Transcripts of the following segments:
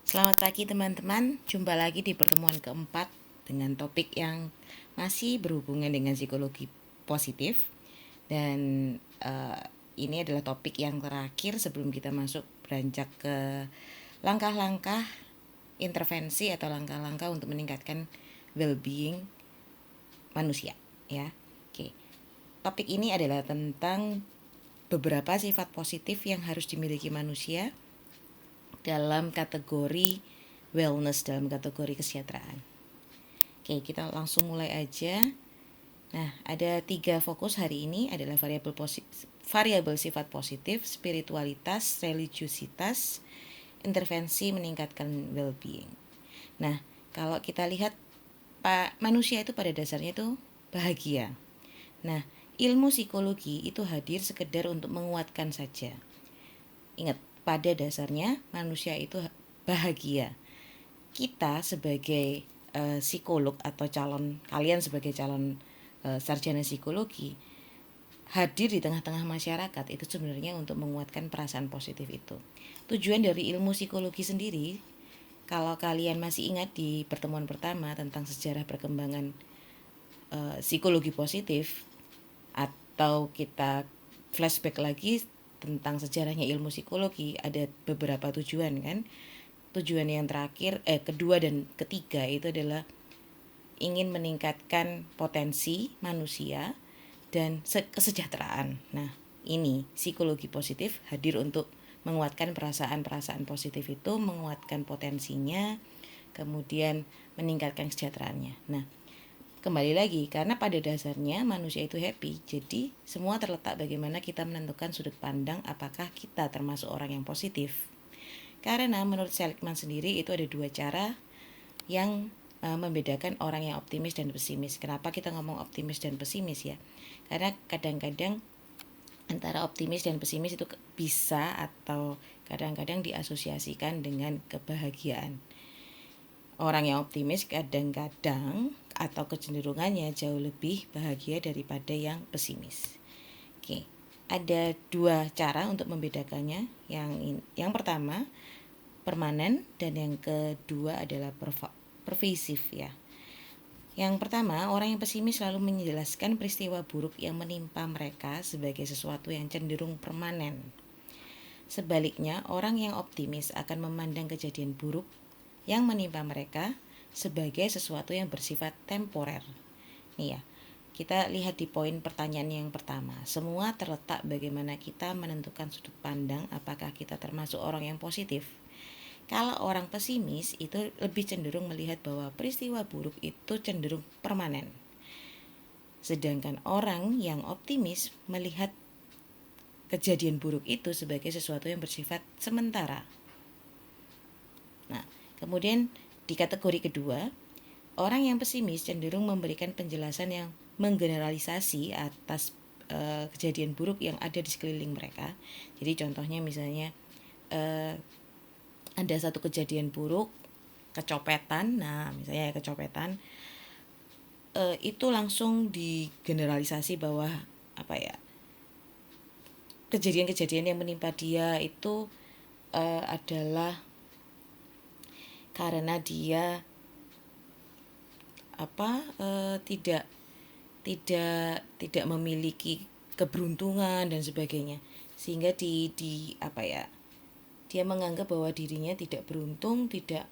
Selamat pagi teman-teman, jumpa lagi di pertemuan keempat dengan topik yang masih berhubungan dengan psikologi positif. Dan ini adalah topik yang terakhir sebelum kita masuk beranjak ke langkah-langkah intervensi atau langkah-langkah untuk meningkatkan well-being manusia, ya. Oke. Topik ini adalah tentang beberapa sifat positif yang harus dimiliki manusia dalam kategori wellness, dalam kategori kesejahteraan. Oke, kita langsung mulai aja. Nah, ada 3 fokus hari ini adalah variabel sifat positif, spiritualitas, religiusitas, intervensi meningkatkan well-being. Nah, kalau kita lihat manusia itu pada dasarnya itu bahagia. Nah, ilmu psikologi itu hadir sekedar untuk menguatkan saja. Ingat, pada dasarnya manusia itu bahagia. Kita sebagai psikolog atau kalian sebagai calon sarjana psikologi hadir di tengah-tengah masyarakat itu sebenarnya untuk menguatkan perasaan positif itu. Tujuan dari ilmu psikologi sendiri, kalau kalian masih ingat di pertemuan pertama tentang sejarah perkembangan psikologi positif, atau kita flashback lagi tentang sejarahnya ilmu psikologi, ada beberapa tujuan kan. Tujuan yang terakhir, kedua dan ketiga itu adalah ingin meningkatkan potensi manusia dan kesejahteraan. Nah, ini psikologi positif hadir untuk menguatkan perasaan-perasaan positif itu, menguatkan potensinya, kemudian meningkatkan kesejahteraannya. Nah, kembali lagi, karena pada dasarnya manusia itu happy, jadi semua terletak bagaimana kita menentukan sudut pandang apakah kita termasuk orang yang positif. Karena menurut Seligman sendiri itu ada 2 cara yang membedakan orang yang optimis dan pesimis. Kenapa kita ngomong optimis dan pesimis ya? Karena kadang-kadang antara optimis dan pesimis itu bisa atau kadang-kadang diasosiasikan dengan kebahagiaan. Orang yang optimis kadang-kadang atau kecenderungannya jauh lebih bahagia daripada yang pesimis. Oke, ada 2 cara untuk membedakannya. Yang pertama permanen dan yang kedua adalah pervasif ya. Yang pertama, orang yang pesimis selalu menjelaskan peristiwa buruk yang menimpa mereka sebagai sesuatu yang cenderung permanen. Sebaliknya, orang yang optimis akan memandang kejadian buruk yang menimpa mereka sebagai sesuatu yang bersifat temporer. Nih ya, kita lihat di poin pertanyaan yang pertama. Semua terletak bagaimana kita menentukan sudut pandang apakah kita termasuk orang yang positif. Kalau orang pesimis itu lebih cenderung melihat bahwa peristiwa buruk itu cenderung permanen. Sedangkan orang yang optimis melihat kejadian buruk itu sebagai sesuatu yang bersifat sementara. Nah, kemudian di kategori kedua, orang yang pesimis cenderung memberikan penjelasan yang menggeneralisasi atas kejadian buruk yang ada di sekeliling mereka. Jadi contohnya misalnya ada satu kejadian buruk, kecopetan. Nah, misalnya kecopetan, itu langsung digeneralisasi bahwa kejadian-kejadian yang menimpa dia itu adalah karena dia tidak memiliki keberuntungan dan sebagainya, sehingga dia menganggap bahwa dirinya tidak beruntung, tidak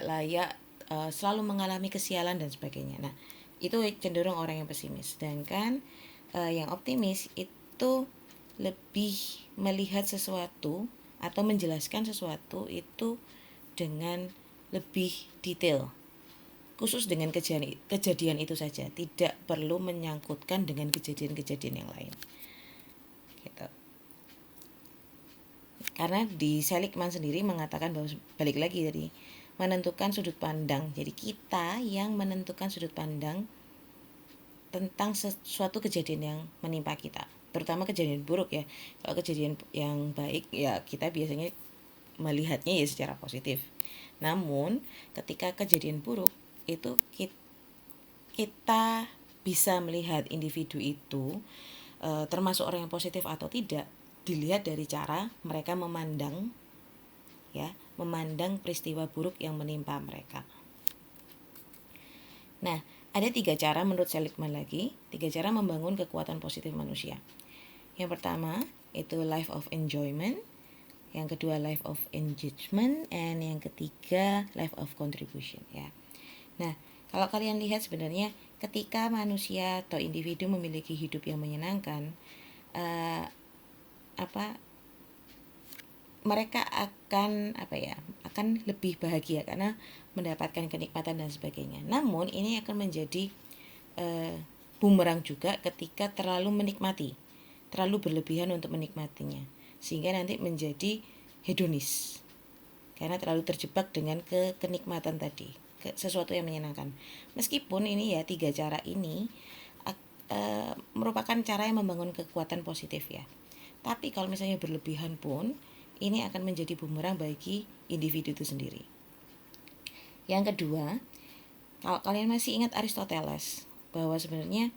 layak, selalu mengalami kesialan dan sebagainya. Nah, itu cenderung orang yang pesimis. Sedangkan yang optimis itu lebih melihat sesuatu atau menjelaskan sesuatu itu dengan lebih detail, khusus dengan kejadian itu saja, tidak perlu menyangkutkan dengan kejadian-kejadian yang lain gitu. Karena di Seligman sendiri mengatakan bahwa balik lagi tadi menentukan sudut pandang. Jadi kita yang menentukan sudut pandang tentang sesuatu kejadian yang menimpa kita, terutama kejadian buruk ya. Kalau kejadian yang baik ya kita biasanya melihatnya ya secara positif. Namun ketika kejadian buruk itu kita bisa melihat individu itu termasuk orang yang positif atau tidak dilihat dari cara mereka memandang ya memandang peristiwa buruk yang menimpa mereka. Nah, ada 3 cara menurut Seligman lagi, 3 cara membangun kekuatan positif manusia. Yang pertama itu life of enjoyment, yang kedua life of engagement, and yang ketiga life of contribution ya. Nah, kalau kalian lihat sebenarnya ketika manusia atau individu memiliki hidup yang menyenangkan, mereka akan akan lebih bahagia karena mendapatkan kenikmatan dan sebagainya. Namun ini akan menjadi bumerang juga ketika terlalu menikmati, terlalu berlebihan untuk menikmatinya, sehingga nanti menjadi hedonis karena terlalu terjebak dengan kenikmatan tadi, sesuatu yang menyenangkan. Meskipun ini ya 3 cara ini merupakan cara yang membangun kekuatan positif ya. Tapi kalau misalnya berlebihan pun ini akan menjadi bumerang bagi individu itu sendiri. Yang kedua, kalau kalian masih ingat Aristoteles bahwa sebenarnya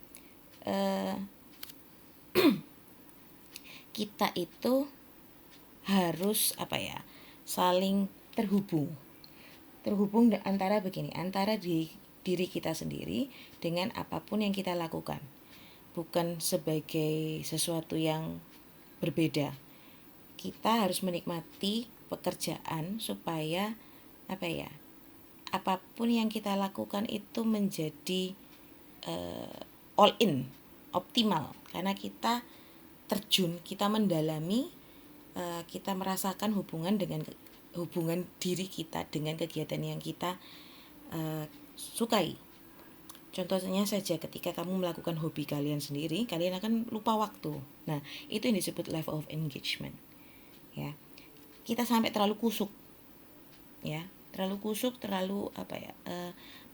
kita itu harus saling terhubung antara diri kita sendiri dengan apapun yang kita lakukan, bukan sebagai sesuatu yang berbeda. Kita harus menikmati pekerjaan supaya apapun yang kita lakukan itu menjadi all in, optimal, karena kita terjun, kita mendalami, kita merasakan hubungan diri kita dengan kegiatan yang kita sukai. Contohnya saja ketika kamu melakukan hobi kalian sendiri, kalian akan lupa waktu. Nah, itu yang disebut life of engagement. Ya. Kita sampai terlalu kusuk. Ya, terlalu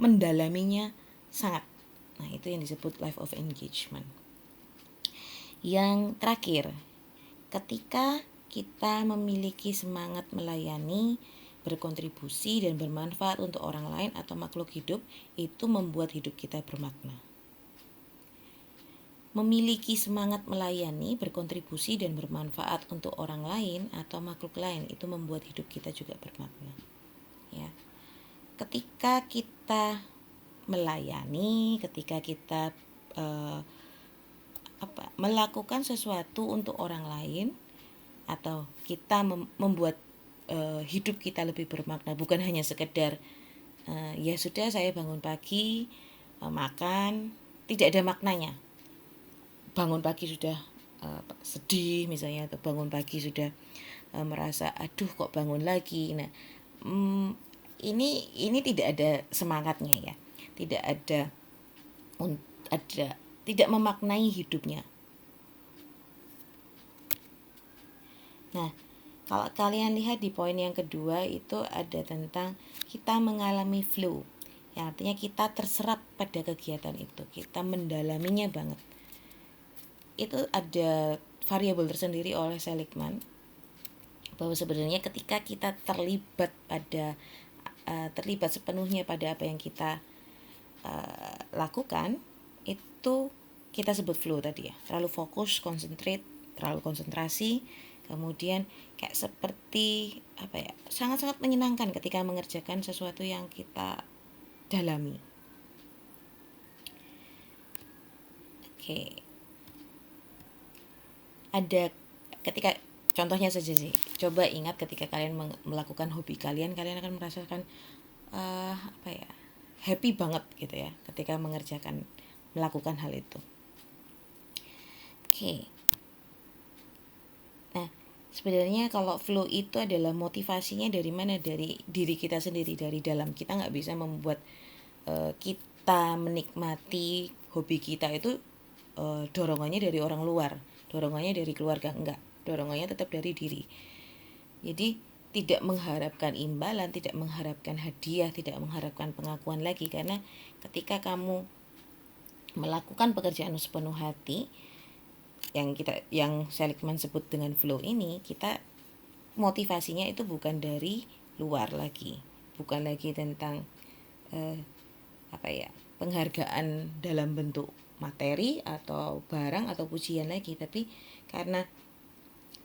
mendalaminya sangat. Nah, itu yang disebut life of engagement. Yang terakhir, ketika kita memiliki semangat melayani, berkontribusi dan bermanfaat untuk orang lain atau makhluk hidup, itu membuat hidup kita bermakna. Memiliki semangat melayani, berkontribusi dan bermanfaat untuk orang lain atau makhluk lain, itu membuat hidup kita juga bermakna. Ya. Ketika kita melayani, ketika kita melakukan sesuatu untuk orang lain, atau kita membuat hidup kita lebih bermakna, bukan hanya sekedar ya sudah saya bangun pagi makan, tidak ada maknanya. Bangun pagi sudah sedih misalnya, atau bangun pagi sudah merasa aduh kok bangun lagi. Nah, ini tidak ada semangatnya ya, tidak memaknai hidupnya. Nah, kalau kalian lihat di poin yang kedua itu ada tentang kita mengalami flow, yang artinya kita terserap pada kegiatan itu, kita mendalaminya banget. Itu ada variabel tersendiri oleh Seligman bahwa sebenarnya ketika kita terlibat sepenuhnya pada apa yang kita lakukan, itu kita sebut flow tadi ya, terlalu fokus, terlalu konsentrasi, kemudian kayak seperti sangat-sangat menyenangkan ketika mengerjakan sesuatu yang kita dalami. Ada ketika contohnya saja sih, coba ingat ketika kalian melakukan hobi kalian akan merasakan happy banget gitu ya ketika melakukan hal itu. Nah, sebenarnya kalau flow itu adalah motivasinya dari mana? Dari diri kita sendiri, dari dalam. Kita nggak bisa membuat kita menikmati hobi kita itu dorongannya dari orang luar, dorongannya dari keluarga, enggak, dorongannya tetap dari diri. Jadi tidak mengharapkan imbalan, tidak mengharapkan hadiah, tidak mengharapkan pengakuan lagi, karena ketika kamu melakukan pekerjaan sepenuh hati, yang Seligman sebut dengan flow ini, kita motivasinya itu bukan dari luar lagi, bukan lagi tentang penghargaan dalam bentuk materi atau barang atau pujian lagi, tapi karena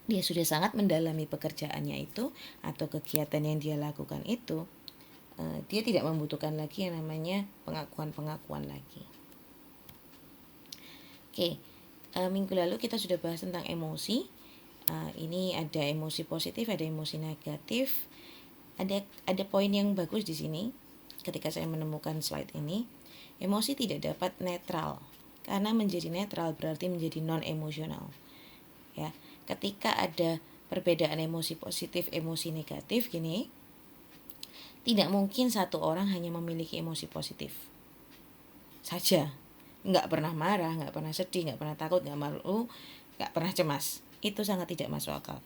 dia sudah sangat mendalami pekerjaannya itu atau kegiatan yang dia lakukan itu, dia tidak membutuhkan lagi yang namanya pengakuan-pengakuan lagi. Oke, minggu lalu kita sudah bahas tentang emosi. Ini ada emosi positif, ada emosi negatif. Ada poin yang bagus di sini ketika saya menemukan slide ini. Emosi tidak dapat netral, karena menjadi netral berarti menjadi non emosional. Ya, ketika ada perbedaan emosi positif, emosi negatif gini, tidak mungkin satu orang hanya memiliki emosi positif saja, nggak pernah marah, nggak pernah sedih, nggak pernah takut, nggak malu, nggak pernah cemas. Itu sangat tidak masuk akal.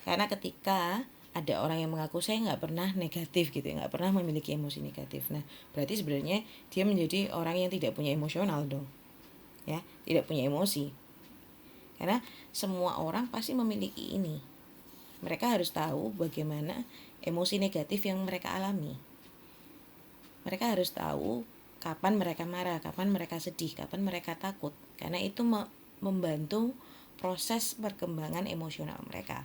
Karena ketika ada orang yang mengaku saya nggak pernah negatif gitu, nggak pernah memiliki emosi negatif, nah berarti sebenarnya dia menjadi orang yang tidak punya emosional dong, ya, tidak punya emosi. Karena semua orang pasti memiliki ini. Mereka harus tahu bagaimana emosi negatif yang mereka alami. Mereka harus tahu kapan mereka marah, kapan mereka sedih, kapan mereka takut. Karena itu membantu proses perkembangan emosional mereka.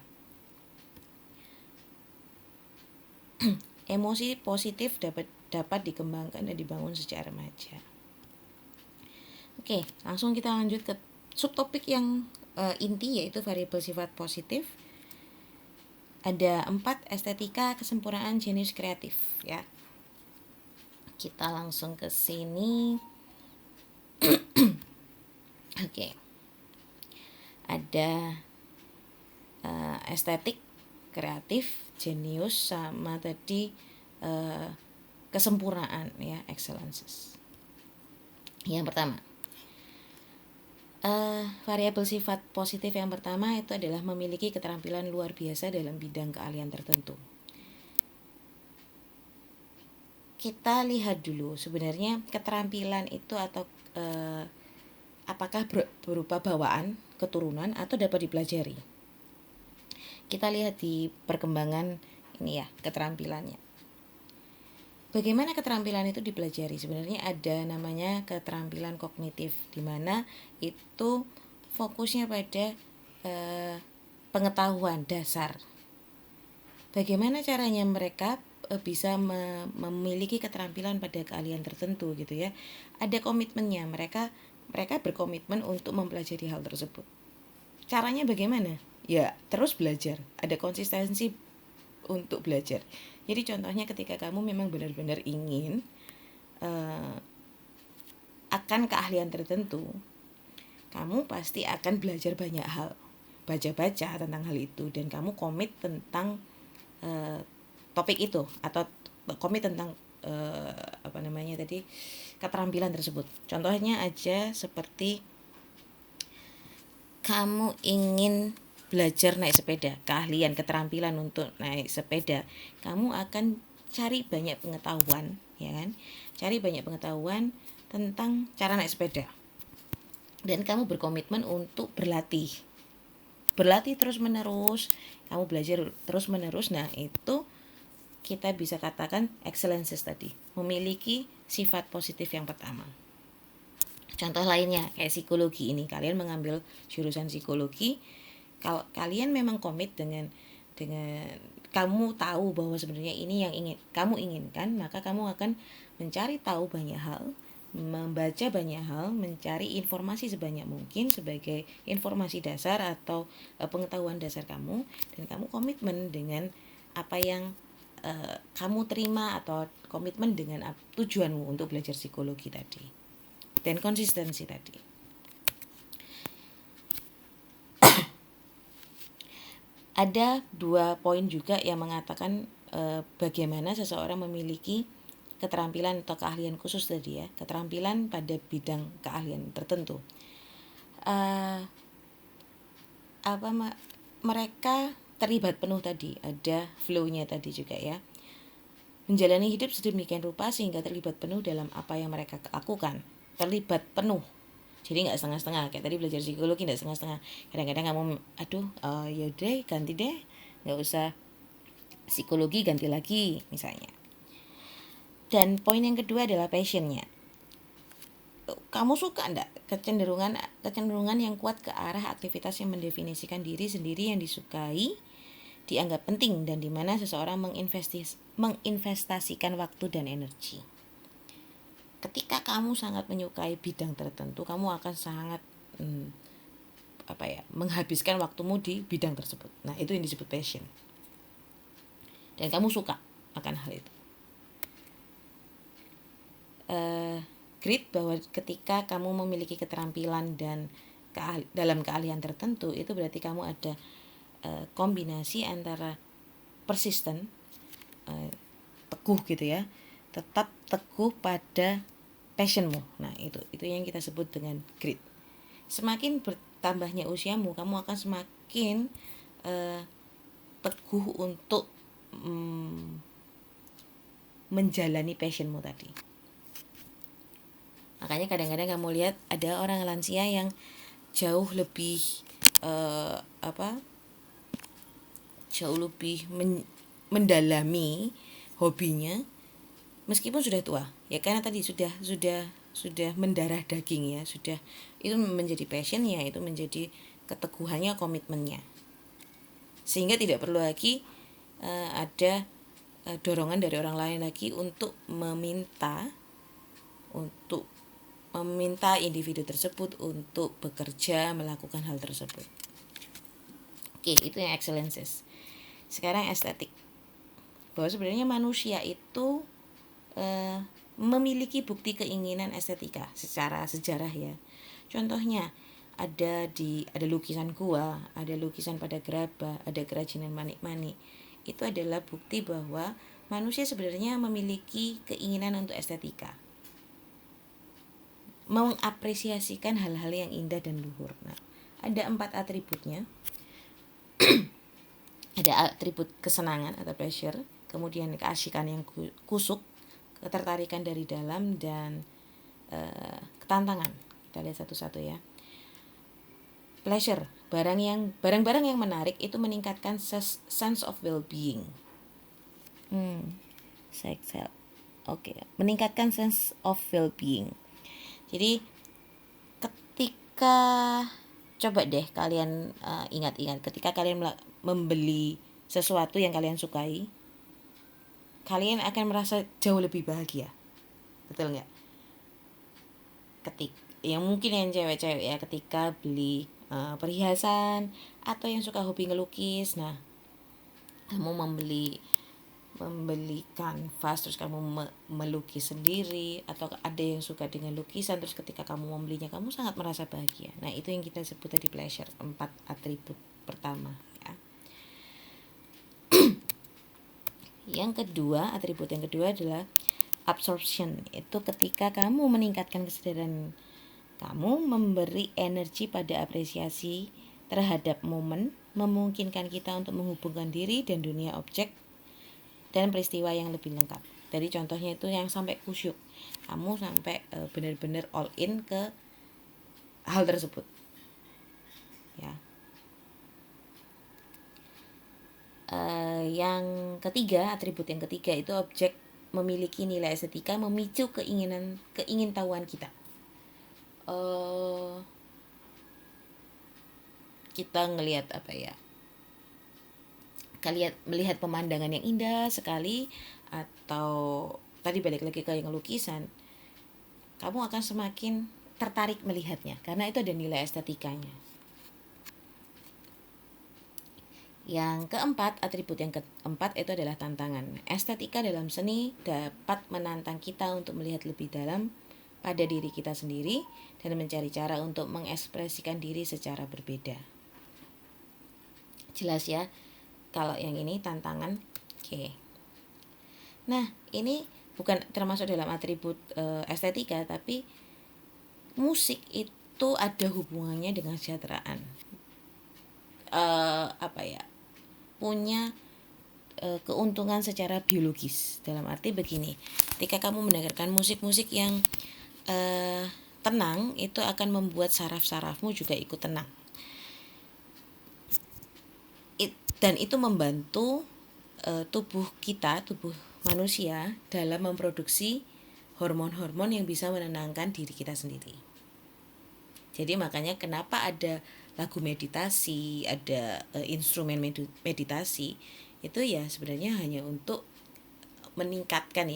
Emosi positif dapat dikembangkan dan dibangun sejak remaja. Oke, langsung kita lanjut ke subtopik yang inti, yaitu variabel sifat positif. Ada 4 estetika kesempurnaan jenius kreatif, ya. Kita langsung ke sini. Oke. Ada estetik, kreatif, jenius, sama tadi kesempurnaan, ya, excellences. Yang pertama, variabel sifat positif yang pertama itu adalah memiliki keterampilan luar biasa dalam bidang keahlian tertentu. Kita lihat dulu sebenarnya keterampilan itu atau apakah berupa bawaan, keturunan, atau dapat dipelajari. Kita lihat di perkembangan ini ya, keterampilannya. Bagaimana keterampilan itu dipelajari? Sebenarnya ada namanya keterampilan kognitif, di mana itu fokusnya pada pengetahuan dasar. Bagaimana caranya mereka bisa memiliki keterampilan pada keahlian tertentu gitu ya. Ada komitmennya, mereka berkomitmen untuk mempelajari hal tersebut. Caranya bagaimana? Ya terus belajar, ada konsistensi untuk belajar. Jadi contohnya ketika kamu memang benar-benar ingin akan keahlian tertentu, kamu pasti akan belajar banyak hal, baca-baca tentang hal itu, dan kamu komit tentang topik itu atau komit tentang keterampilan tersebut. Contohnya aja seperti kamu ingin belajar naik sepeda, keahlian, keterampilan untuk naik sepeda, kamu akan cari banyak pengetahuan, ya kan? Cari banyak pengetahuan tentang cara naik sepeda. Dan kamu berkomitmen untuk berlatih terus-menerus, kamu belajar terus-menerus. Nah, itu kita bisa katakan excellences tadi, memiliki sifat positif yang pertama. Contoh lainnya kayak psikologi ini, kalian mengambil jurusan psikologi, kalau kalian memang komit dengan kamu tahu bahwa sebenarnya ini yang kamu inginkan, maka kamu akan mencari tahu banyak hal, membaca banyak hal, mencari informasi sebanyak mungkin sebagai informasi dasar atau pengetahuan dasar kamu, dan kamu komitmen dengan apa yang kamu terima atau komitmen dengan tujuanmu untuk belajar psikologi tadi. Dan konsistensi tadi. Ada 2 poin juga yang mengatakan bagaimana seseorang memiliki keterampilan atau keahlian khusus tadi ya, keterampilan pada bidang keahlian tertentu. Mereka terlibat penuh tadi, ada flow-nya tadi juga ya. Menjalani hidup sedemikian rupa sehingga terlibat penuh dalam apa yang mereka lakukan. Terlibat penuh, jadi nggak setengah-setengah. Kayak tadi belajar psikologi nggak setengah-setengah. Kadang-kadang kamu yaudah ganti deh, nggak usah psikologi, ganti lagi misalnya. Dan poin yang kedua adalah passionnya. kamu suka enggak kecenderungan yang kuat ke arah aktivitas yang mendefinisikan diri sendiri yang disukai, dianggap penting, dan di mana seseorang menginvestasikan waktu dan energi. Ketika kamu sangat menyukai bidang tertentu, kamu akan sangat menghabiskan waktumu di bidang tersebut. Nah, itu yang disebut passion. Dan kamu suka akan hal itu. Grit bahwa ketika kamu memiliki keterampilan dan dalam keahlian tertentu, itu berarti kamu ada kombinasi antara persisten, teguh gitu ya, tetap teguh pada passionmu. Nah, itu yang kita sebut dengan grit. Semakin bertambahnya usiamu, kamu akan semakin teguh untuk menjalani passionmu tadi. Makanya kadang-kadang kamu lihat ada orang lansia yang jauh lebih mendalami hobinya meskipun sudah tua, ya karena tadi sudah mendarah daging ya, sudah itu menjadi passionnya, itu menjadi keteguhannya, komitmennya, sehingga tidak perlu lagi ada dorongan dari orang lain lagi untuk meminta individu tersebut untuk bekerja melakukan hal tersebut. Oke, itu yang excellences. Sekarang estetik, bahwa sebenarnya manusia itu memiliki bukti keinginan estetika secara sejarah ya. Contohnya ada lukisan gua, ada lukisan pada gerabah, ada kerajinan manik-manik. Itu adalah bukti bahwa manusia sebenarnya memiliki keinginan untuk estetika, mengapresiasikan hal-hal yang indah dan luhur. Nah, ada 4 atributnya. Ada atribut kesenangan atau pleasure, kemudian keasikan yang kusuk, ketertarikan dari dalam, dan ketantangan. Kita lihat satu-satu ya. Pleasure, barang-barang yang menarik itu meningkatkan sense of well-being. Meningkatkan sense of well-being. Jadi ketika coba deh kalian ingat-ingat ketika kalian membeli sesuatu yang kalian sukai, kalian akan merasa jauh lebih bahagia, betul nggak? Yang mungkin yang cewek-cewek ya, ketika beli perhiasan, atau yang suka hobi ngelukis, nah kamu membeli kanvas terus kamu melukis sendiri, atau ada yang suka dengan lukisan terus ketika kamu membelinya kamu sangat merasa bahagia. Nah, itu yang kita sebut tadi pleasure, 4 atribut pertama ya. Atribut yang kedua adalah absorption. Itu ketika kamu meningkatkan kesadaran kamu, memberi energi pada apresiasi terhadap momen, memungkinkan kita untuk menghubungkan diri dan dunia objek dan peristiwa yang lebih lengkap. Jadi contohnya itu yang sampai kusyuk, kamu sampai benar-benar all in ke hal tersebut ya. Atribut yang ketiga itu objek memiliki nilai estetika, memicu keingintahuan kita. Kita ngelihat kalian melihat pemandangan yang indah sekali, atau tadi balik lagi ke yang lukisan, kamu akan semakin tertarik melihatnya karena itu ada nilai estetikanya. Yang keempat, atribut yang keempat itu adalah tantangan. Estetika dalam seni dapat menantang kita untuk melihat lebih dalam pada diri kita sendiri dan mencari cara untuk mengekspresikan diri secara berbeda. Jelas ya, kalau yang ini tantangan. Oke. Nah, ini bukan termasuk dalam atribut estetika, tapi musik itu ada hubungannya dengan kesejahteraan. Punya keuntungan secara biologis. Dalam arti begini, ketika kamu mendengarkan musik-musik yang tenang, itu akan membuat saraf-sarafmu juga ikut tenang. Dan itu membantu tubuh manusia dalam memproduksi hormon-hormon yang bisa menenangkan diri kita sendiri. Jadi makanya kenapa ada lagu meditasi, ada instrumen meditasi, itu ya sebenarnya hanya untuk meningkatkan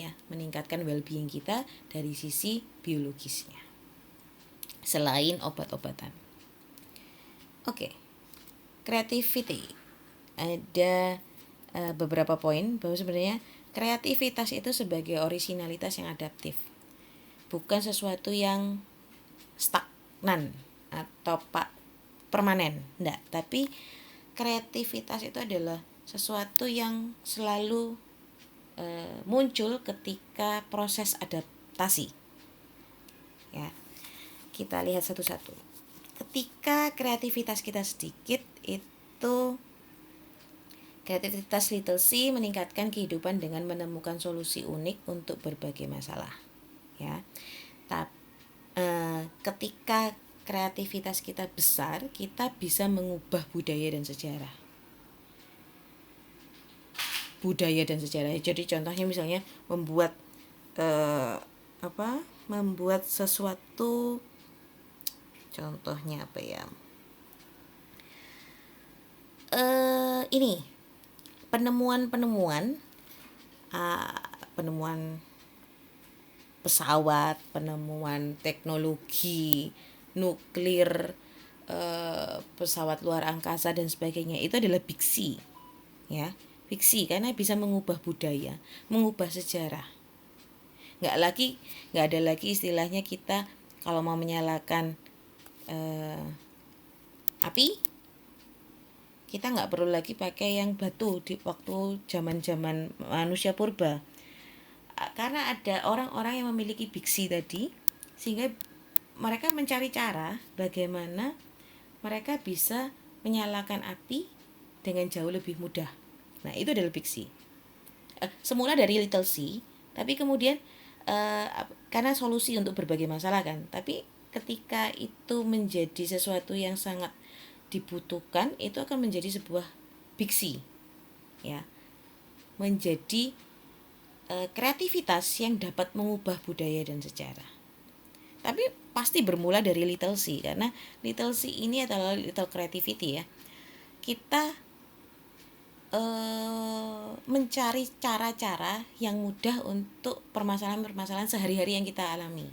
well-being kita dari sisi biologisnya. Selain obat-obatan. Oke. Creativity. Ada beberapa poin bahwa sebenarnya kreativitas itu sebagai orisinalitas yang adaptif. Bukan sesuatu yang stagnan atau permanen, enggak, tapi kreativitas itu adalah sesuatu yang selalu muncul ketika proses adaptasi. Ya, kita lihat satu-satu. Ketika kreativitas kita sedikit, itu kreativitas little C meningkatkan kehidupan dengan menemukan solusi unik untuk berbagai masalah. Ya, ketika kreativitas kita besar, kita bisa mengubah budaya dan sejarah. Jadi contohnya misalnya membuat membuat sesuatu, contohnya apa ya? Ini penemuan pesawat, penemuan teknologi nuklir, pesawat luar angkasa dan sebagainya, itu adalah big C, ya. Big C karena bisa mengubah budaya, mengubah sejarah. Nggak ada lagi istilahnya kita kalau mau menyalakan api, kita nggak perlu lagi pakai yang batu di waktu zaman manusia purba, karena ada orang-orang yang memiliki big C tadi, sehingga mereka mencari cara bagaimana mereka bisa menyalakan api dengan jauh lebih mudah. Nah, itu adalah big C. Semula dari little C, tapi kemudian karena solusi untuk berbagai masalah kan, tapi ketika itu menjadi sesuatu yang sangat dibutuhkan, itu akan menjadi sebuah big C, ya, menjadi kreativitas yang dapat mengubah budaya dan sejarah. Tapi pasti bermula dari little C, karena little C ini adalah little creativity, ya. Kita mencari cara-cara yang mudah untuk permasalahan-permasalahan sehari-hari yang kita alami.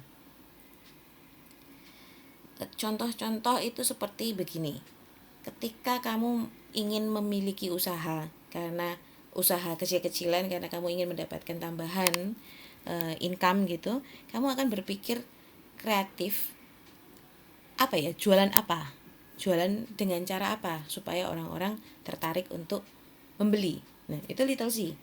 Contoh-contoh itu seperti begini. Ketika kamu ingin memiliki usaha, karena usaha kecil-kecilan, karena kamu ingin mendapatkan tambahan income gitu, kamu akan berpikir kreatif, jualan apa? Jualan dengan cara apa supaya orang-orang tertarik untuk membeli. Nah, itu little C.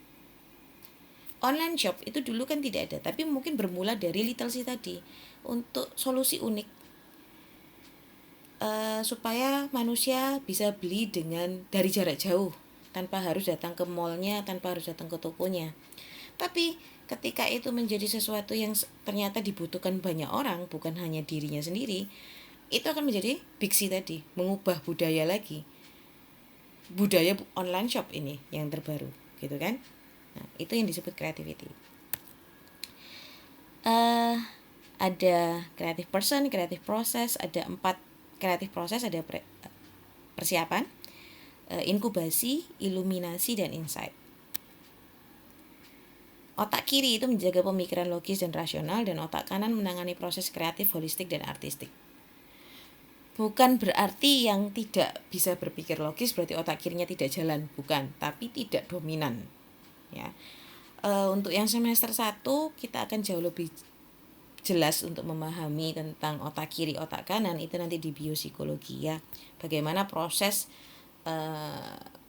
Online shop itu dulu kan tidak ada, tapi mungkin bermula dari little C tadi, untuk solusi unik supaya manusia bisa beli dari jarak jauh, tanpa harus datang ke mallnya, tanpa harus datang ke tokonya. Tapi ketika itu menjadi sesuatu yang ternyata dibutuhkan banyak orang, bukan hanya dirinya sendiri, itu akan menjadi big C tadi, mengubah budaya lagi. Budaya online shop ini yang terbaru, gitu kan? Nah, itu yang disebut creativity. Ada creative person, creative process, ada 4 creative process, ada persiapan, inkubasi, iluminasi, dan insight. Otak kiri itu menjaga pemikiran logis dan rasional, dan otak kanan menangani proses kreatif, holistik, dan artistik. Bukan berarti yang tidak bisa berpikir logis berarti otak kirinya tidak jalan, bukan, tapi tidak dominan, ya. Untuk yang semester 1 kita akan jauh lebih jelas untuk memahami tentang otak kiri, otak kanan, itu nanti di biopsikologi, ya. Bagaimana proses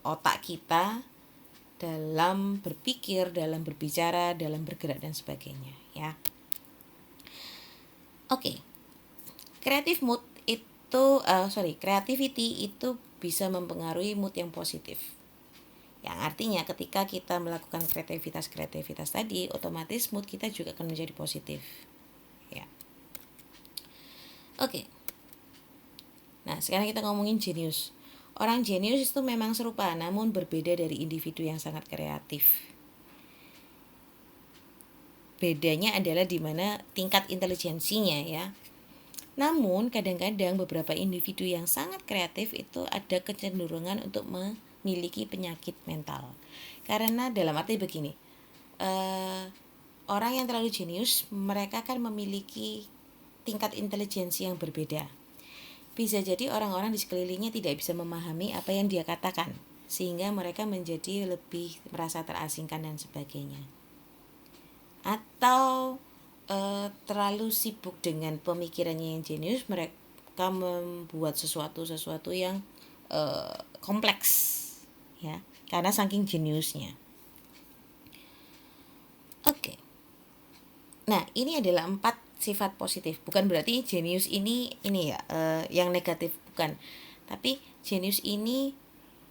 otak kita dalam berpikir, dalam berbicara, dalam bergerak dan sebagainya, ya. Oke. Creative mood creativity itu bisa mempengaruhi mood yang positif. Yang artinya ketika kita melakukan kreativitas tadi, otomatis mood kita juga akan menjadi positif. Ya. Oke. Nah, sekarang kita ngomongin jenius. Orang jenius itu memang serupa, namun berbeda dari individu yang sangat kreatif. bedanya adalah di mana tingkat intelijensinya ya. Namun kadang-kadang beberapa individu yang sangat kreatif itu ada kecenderungan untuk memiliki penyakit mental. Karena dalam arti begini, orang yang terlalu jenius mereka kan memiliki tingkat intelijensi yang berbeda. Bisa jadi orang-orang di sekelilingnya tidak bisa memahami apa yang dia katakan, sehingga mereka menjadi lebih merasa terasingkan dan sebagainya. Atau terlalu sibuk dengan pemikirannya yang jenius, mereka membuat sesuatu yang kompleks, ya, karena saking jeniusnya. Oke. Nah, ini adalah 4 sifat positif. Bukan berarti jenius ini ya yang negatif, bukan. Tapi jenius ini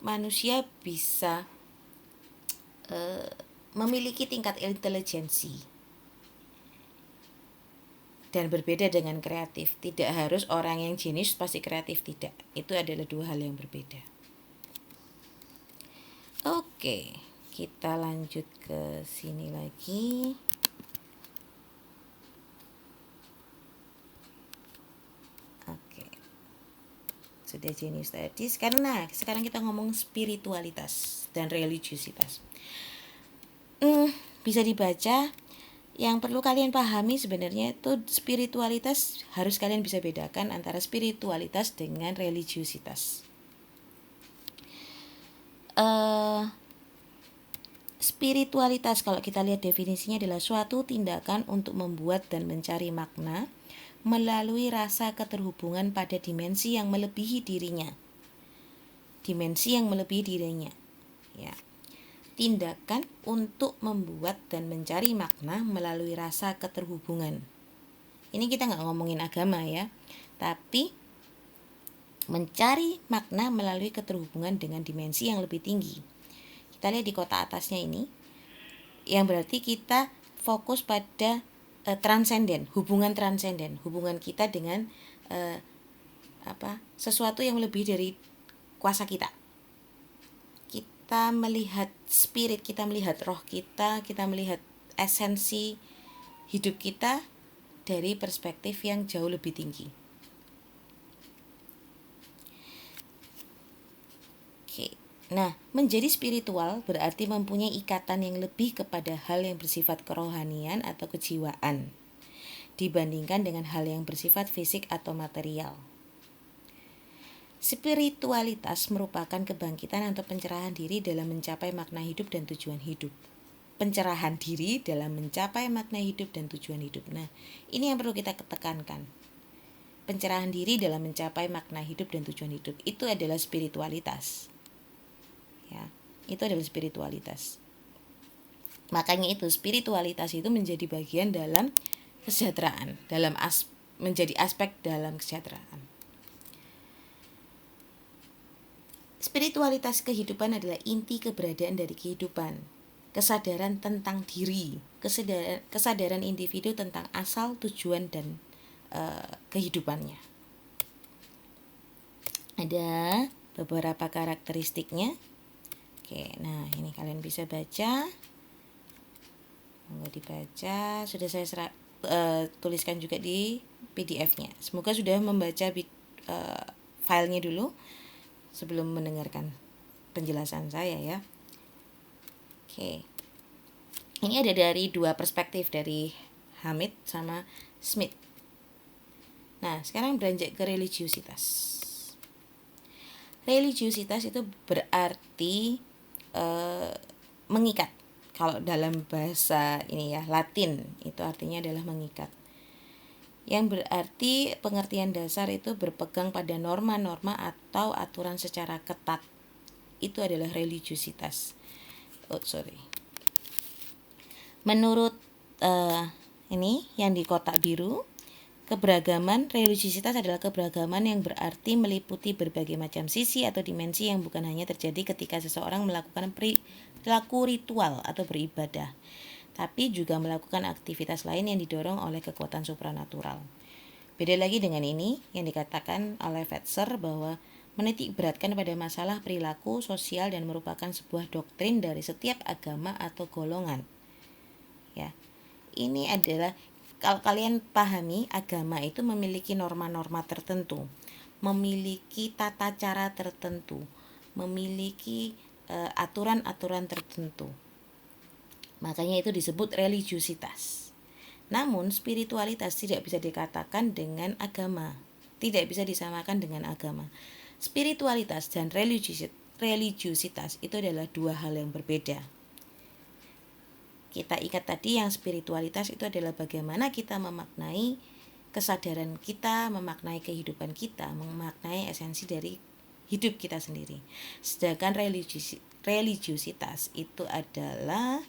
manusia bisa memiliki tingkat intelijensi. Dan berbeda dengan kreatif. Tidak harus orang yang jenius pasti kreatif, tidak. Itu adalah 2 hal yang berbeda. Oke, kita lanjut ke sini lagi. Sudah jenius tadi. Sekarang kita ngomong spiritualitas dan religiusitas. Bisa dibaca. Yang perlu kalian pahami sebenarnya itu spiritualitas harus kalian bisa bedakan antara spiritualitas dengan religiusitas. Spiritualitas kalau kita lihat definisinya adalah suatu tindakan untuk membuat dan mencari makna melalui rasa keterhubungan pada dimensi yang melebihi dirinya. Ya. Tindakan untuk membuat dan mencari makna melalui rasa keterhubungan. Ini kita nggak ngomongin agama ya, tapi mencari makna melalui keterhubungan dengan dimensi yang lebih tinggi. Kita lihat di kotak atasnya ini, yang berarti kita fokus pada transenden, hubungan kita dengan sesuatu yang lebih dari kuasa kita. Kita melihat spirit, kita melihat roh kita melihat esensi hidup kita dari perspektif yang jauh lebih tinggi. Oke. Nah, menjadi spiritual berarti mempunyai ikatan yang lebih kepada hal yang bersifat kerohanian atau kejiwaan dibandingkan dengan hal yang bersifat fisik atau material. Spiritualitas merupakan kebangkitan atau pencerahan diri dalam mencapai makna hidup dan tujuan hidup. Pencerahan diri dalam mencapai makna hidup dan tujuan hidup. Nah, ini yang perlu kita tekankan. Pencerahan diri dalam mencapai makna hidup dan tujuan hidup itu adalah spiritualitas. Ya, itu adalah spiritualitas. Makanya itu spiritualitas itu menjadi bagian dalam kesejahteraan, menjadi aspek dalam kesejahteraan. Spiritualitas kehidupan adalah inti keberadaan dari kehidupan, kesadaran tentang diri, kesadaran individu tentang asal, tujuan, dan kehidupannya. Ada beberapa karakteristiknya. Oke, nah ini kalian bisa baca. Monggo dibaca. Sudah saya tuliskan juga di PDF-nya. Semoga sudah membaca filenya dulu sebelum mendengarkan penjelasan saya ya. Oke. Ini ada dari 2 perspektif, dari Hamid sama Smith. Nah, sekarang beranjak ke religiusitas. Religiusitas itu berarti mengikat. Kalau dalam bahasa ini ya, Latin, itu artinya adalah mengikat. Yang berarti pengertian dasar itu berpegang pada norma-norma atau aturan secara ketat. Itu adalah religiusitas. Menurut ini yang di kotak biru, keberagaman religiusitas adalah keberagaman yang berarti meliputi berbagai macam sisi atau dimensi yang bukan hanya terjadi ketika seseorang melakukan perilaku ritual atau beribadah, tapi juga melakukan aktivitas lain yang didorong oleh kekuatan supranatural. Beda lagi dengan ini yang dikatakan oleh Fetzer bahwa menitik beratkan pada masalah perilaku sosial dan merupakan sebuah doktrin dari setiap agama atau golongan. Ya. ini adalah, kalau kalian pahami, agama itu memiliki norma-norma tertentu, memiliki tata cara tertentu, memiliki aturan-aturan tertentu. Makanya itu disebut religiusitas. Namun spiritualitas tidak bisa dikatakan dengan agama, tidak bisa disamakan dengan agama. Spiritualitas dan religiusitas itu adalah dua hal yang berbeda. Kita ingat tadi yang spiritualitas itu adalah bagaimana kita memaknai kesadaran kita, memaknai kehidupan kita, memaknai esensi dari hidup kita sendiri. Sedangkan religiusitas itu adalah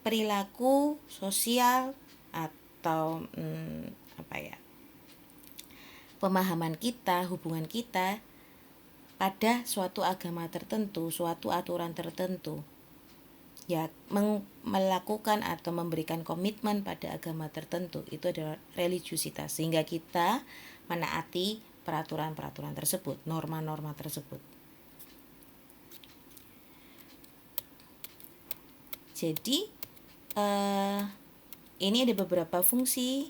perilaku sosial atau pemahaman kita, hubungan kita pada suatu agama tertentu, suatu aturan tertentu. Ya, melakukan atau memberikan komitmen pada agama tertentu itu adalah religiusitas, sehingga kita menaati peraturan-peraturan tersebut, norma-norma tersebut. Jadi ini ada beberapa fungsi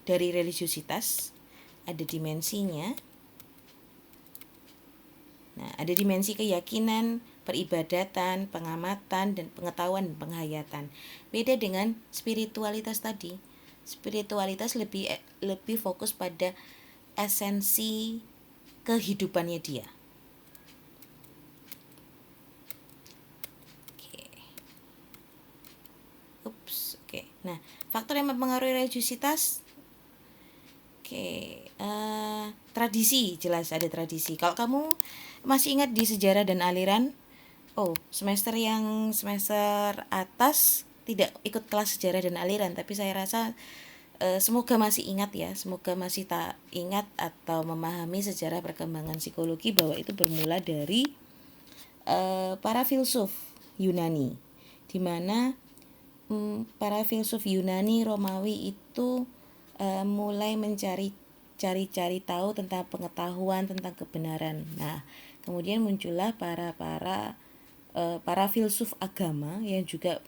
dari religiusitas, ada dimensinya. Nah, ada dimensi keyakinan, peribadatan, pengamatan, dan pengetahuan dan penghayatan. Beda dengan spiritualitas tadi. Spiritualitas lebih fokus pada esensi kehidupannya dia. Oke. Nah, faktor yang mempengaruhi religiusitas, tradisi, jelas ada tradisi. Kalau kamu masih ingat di sejarah dan aliran, semester atas tidak ikut kelas sejarah dan aliran, tapi saya rasa semoga masih ingat ya, semoga masih tak ingat atau memahami sejarah perkembangan psikologi, bahwa itu bermula dari para filsuf Yunani, di mana para filsuf Yunani Romawi itu mulai cari tahu tentang pengetahuan, tentang kebenaran. Nah, kemudian muncullah para filsuf agama yang juga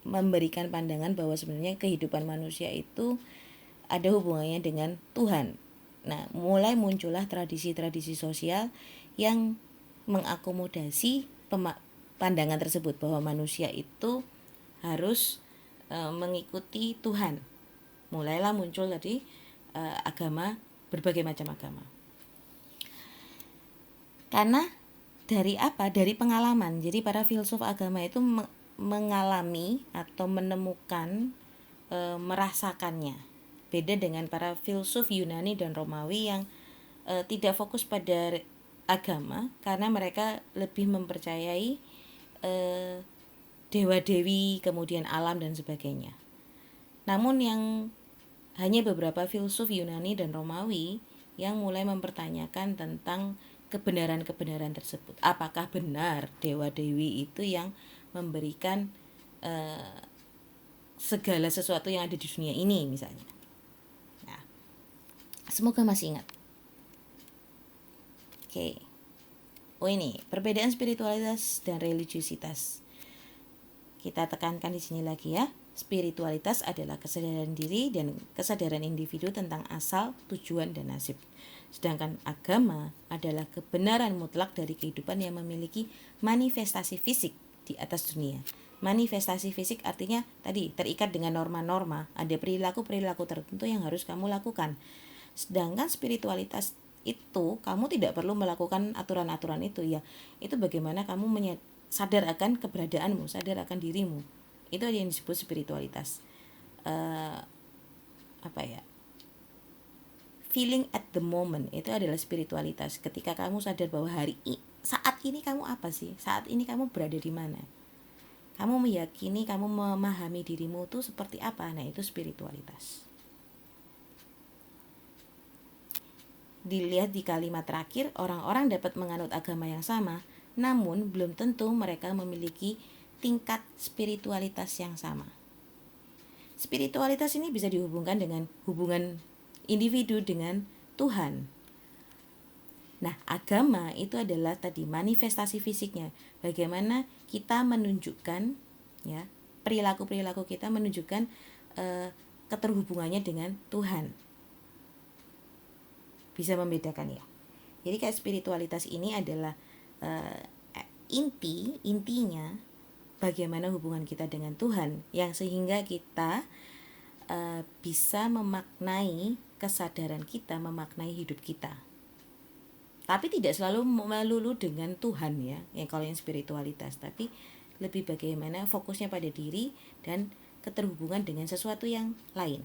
memberikan pandangan bahwa sebenarnya kehidupan manusia itu ada hubungannya dengan Tuhan. Nah, mulai muncullah tradisi-tradisi sosial yang mengakomodasi pandangan tersebut, bahwa manusia itu harus mengikuti Tuhan. Mulailah muncul tadi agama, berbagai macam agama. Karena dari apa? Dari pengalaman. Jadi para filsuf agama itu mengalami atau menemukan, merasakannya. Beda dengan para filsuf Yunani dan Romawi yang tidak fokus pada agama, karena mereka lebih mempercayai dewa-dewi, kemudian alam dan sebagainya. Namun yang hanya beberapa filsuf Yunani dan Romawi yang mulai mempertanyakan tentang kebenaran-kebenaran tersebut. Apakah benar dewa-dewi itu yang memberikan segala sesuatu yang ada di dunia ini misalnya. Nah, semoga masih ingat. Oke. Ini perbedaan spiritualitas dan religiusitas. Kita tekankan di sini lagi ya. Spiritualitas adalah kesadaran diri dan kesadaran individu tentang asal, tujuan, dan nasib. Sedangkan agama adalah kebenaran mutlak dari kehidupan yang memiliki manifestasi fisik di atas dunia. Manifestasi fisik artinya tadi terikat dengan norma-norma, ada perilaku-perilaku tertentu yang harus kamu lakukan. Sedangkan spiritualitas itu kamu tidak perlu melakukan aturan-aturan itu ya. Itu bagaimana kamu sadar akan keberadaanmu, sadar akan dirimu. Itu yang disebut spiritualitas. Feeling at the moment itu adalah spiritualitas. Ketika kamu sadar bahwa saat ini kamu apa sih? Saat ini kamu berada di mana? Kamu meyakini, kamu memahami dirimu itu seperti apa? Nah, itu spiritualitas. Dilihat di kalimat terakhir, orang-orang dapat menganut agama yang sama, namun belum tentu mereka memiliki tingkat spiritualitas yang sama. Spiritualitas ini bisa dihubungkan dengan hubungan individu dengan Tuhan. Nah, agama itu adalah tadi manifestasi fisiknya. Bagaimana kita menunjukkan ya perilaku-perilaku kita menunjukkan keterhubungannya dengan Tuhan. Bisa membedakan ya. Jadi kayak spiritualitas ini adalah intinya bagaimana hubungan kita dengan Tuhan, yang sehingga kita bisa memaknai kesadaran kita, memaknai hidup kita. Tapi tidak selalu melulu dengan Tuhan ya, kalau yang spiritualitas, tapi lebih bagaimana fokusnya pada diri dan keterhubungan dengan sesuatu yang lain.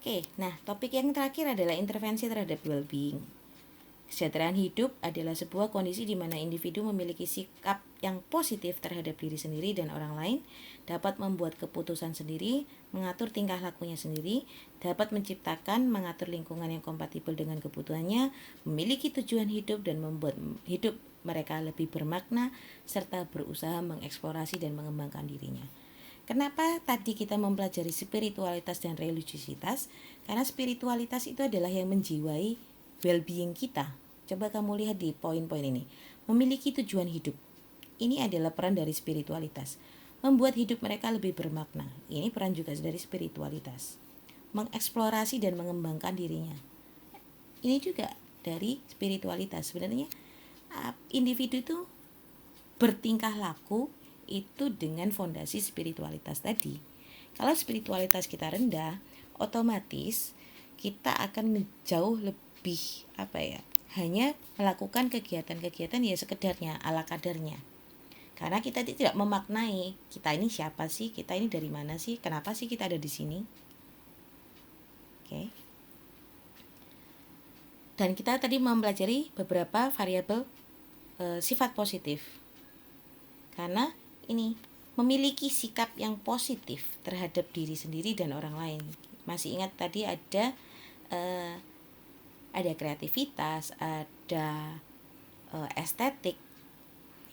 Oke, nah topik yang terakhir adalah intervensi terhadap well-being. Kesejahteraan hidup adalah sebuah kondisi di mana individu memiliki sikap yang positif terhadap diri sendiri dan orang lain, dapat membuat keputusan sendiri, mengatur tingkah lakunya sendiri, dapat menciptakan, mengatur lingkungan yang kompatibel dengan kebutuhannya, memiliki tujuan hidup dan membuat hidup mereka lebih bermakna, serta berusaha mengeksplorasi dan mengembangkan dirinya. Kenapa tadi kita mempelajari spiritualitas dan religiusitas? Karena spiritualitas itu adalah yang menjiwai well-being kita. Coba kamu lihat di poin-poin ini. Memiliki tujuan hidup. Ini adalah peran dari spiritualitas. Membuat hidup mereka lebih bermakna. Ini peran juga dari spiritualitas. Mengeksplorasi dan mengembangkan dirinya. Ini juga dari spiritualitas. Sebenarnya individu itu bertingkah laku itu dengan fondasi spiritualitas tadi. Kalau spiritualitas kita rendah, otomatis kita akan jauh lebih hanya melakukan kegiatan-kegiatan ya sekedarnya, ala kadarnya. Karena kita tidak memaknai kita ini siapa sih, kita ini dari mana sih, kenapa sih kita ada di sini. Oke. Dan kita tadi mempelajari beberapa variabel sifat positif. Karena ini memiliki sikap yang positif terhadap diri sendiri dan orang lain. Masih ingat tadi ada kreativitas, ada estetik,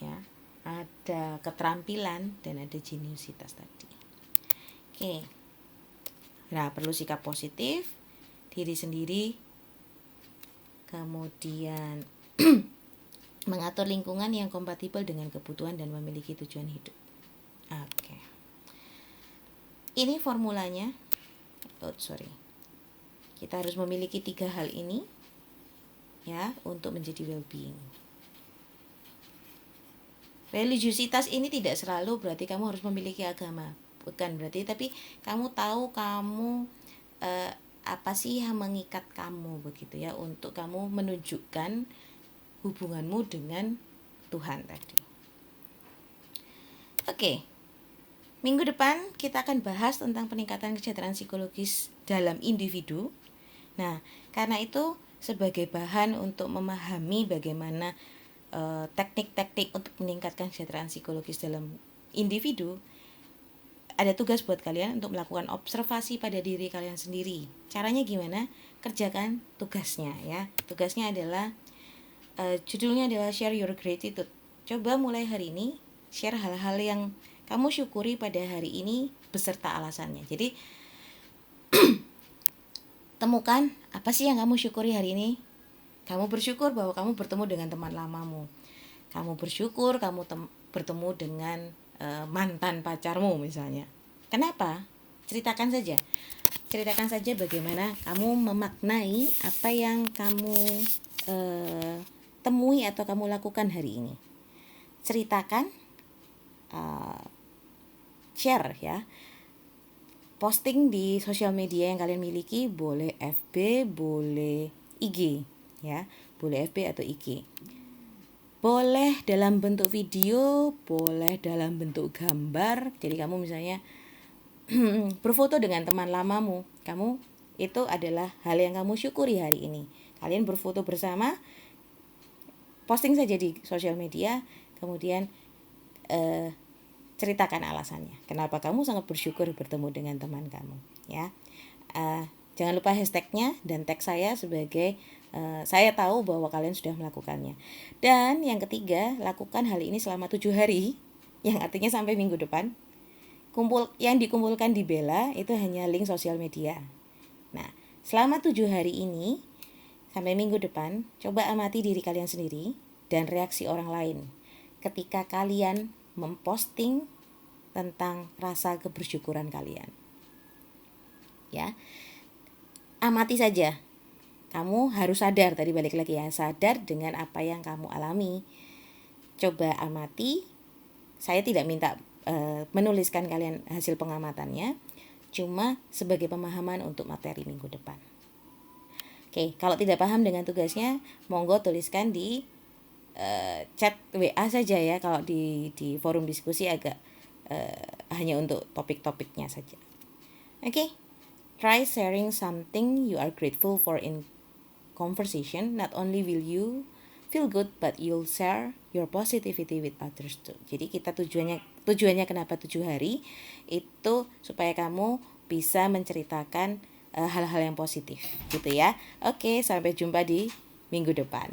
ya, ada keterampilan dan ada jeniusitas tadi. Oke. Nah, perlu sikap positif, diri sendiri, kemudian mengatur lingkungan yang kompatibel dengan kebutuhan dan memiliki tujuan hidup. Oke. Ini formulanya. Kita harus memiliki 3 hal ini ya untuk menjadi well-being. Religiusitas ini tidak selalu berarti kamu harus memiliki agama, bukan berarti, tapi kamu tahu apa sih yang mengikat kamu begitu ya, untuk kamu menunjukkan hubunganmu dengan Tuhan tadi. Oke. Minggu depan kita akan bahas tentang peningkatan kesejahteraan psikologis dalam individu. Nah, karena itu sebagai bahan untuk memahami bagaimana teknik-teknik untuk meningkatkan kesejahteraan psikologis dalam individu, ada tugas buat kalian untuk melakukan observasi pada diri kalian sendiri. Caranya gimana? Kerjakan tugasnya ya. Tugasnya adalah judulnya adalah Share Your Gratitude. Coba mulai hari ini share hal-hal yang kamu syukuri pada hari ini beserta alasannya. Jadi temukan apa sih yang kamu syukuri hari ini. Kamu bersyukur bahwa kamu bertemu dengan teman lamamu. Kamu bersyukur kamu bertemu dengan mantan pacarmu misalnya. Kenapa? Ceritakan saja. Ceritakan saja bagaimana kamu memaknai apa yang kamu temui atau kamu lakukan hari ini. Ceritakan, share ya. Posting di sosial media yang kalian miliki, boleh FB, boleh IG ya, boleh FB atau IG. Boleh dalam bentuk video, boleh dalam bentuk gambar. Jadi kamu misalnya berfoto dengan teman lamamu, kamu itu adalah hal yang kamu syukuri hari ini. Kalian berfoto bersama, posting saja di sosial media, kemudian ceritakan alasannya. Kenapa kamu sangat bersyukur bertemu dengan teman kamu, ya. Jangan lupa hashtagnya dan tag saya sebagai saya tahu bahwa kalian sudah melakukannya. Dan yang ketiga, lakukan hal ini selama 7 hari, yang artinya sampai minggu depan. Yang dikumpulkan di Bella itu hanya link sosial media. Nah, selama 7 hari ini Sampai minggu depan, coba amati diri kalian sendiri dan reaksi orang lain ketika kalian memposting tentang rasa kebersyukuran kalian. Ya. Amati saja. Kamu harus sadar, tadi balik lagi ya, sadar dengan apa yang kamu alami. Coba amati. Saya tidak minta menuliskan kalian hasil pengamatannya, cuma sebagai pemahaman untuk materi minggu depan. Oke, kalau tidak paham dengan tugasnya, monggo tuliskan di chat WA saja ya. Kalau di forum diskusi agak hanya untuk topik-topiknya saja. Oke, try sharing something you are grateful for in conversation. Not only will you feel good, but you'll share your positivity with others too. Jadi kita tujuannya kenapa 7 hari itu supaya kamu bisa menceritakan hal-hal yang positif gitu ya. Oke, sampai jumpa di minggu depan.